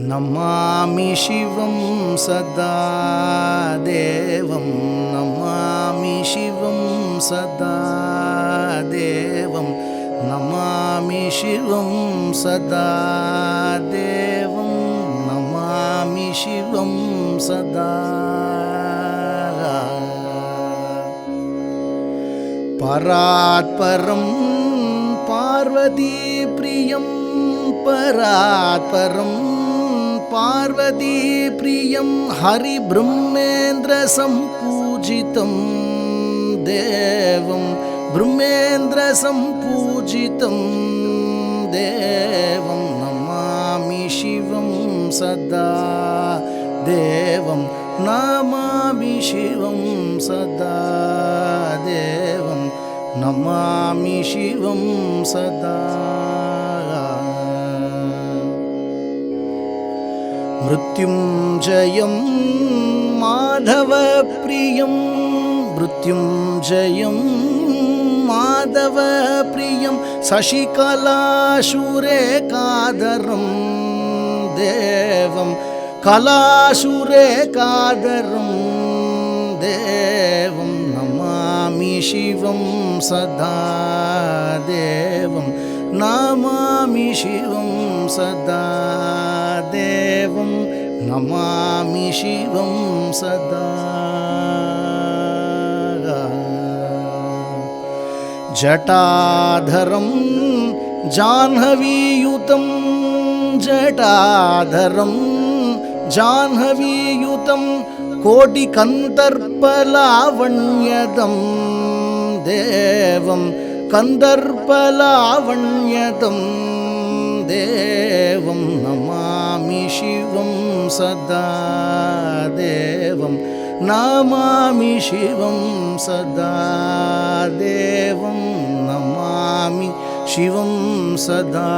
नमामि शिवं सदा देवं नमामि शिवं सदा देवं नमामि शिवं सदा देवं नमामि शिवं सदा परात्परं पार्वती प्रियं परात्परं पार्वती प्रियं हरिब्रह्मेन्द्र सम्पूजितं देवं ब्रह्मेन्द्र सम्पूजितं देवं नमामि शिवं सदा देवं नमामि शिवं सदा देवं नमामि शिवं सदा मृत्युञ्जयं माधवप्रियं मृत्युञ्जयं माधवप्रियं शशिकलाशूरेकाधरं देवं कलाशूरेकाधरं देवं नमामि शिवं सदा देवं नमामि शिवं सदा देवं नमामि शिवं सदा जटाधरं जाह्नवीयुतं जटाधरं जाह्नवीयुतं कोटिकन्दर्पलावण्यदं देवं कन्दर्पलावण्यदं देवं नमामि शिवं सदा देवं नमामि शिवं सदा देवं नमामि शिवं सदा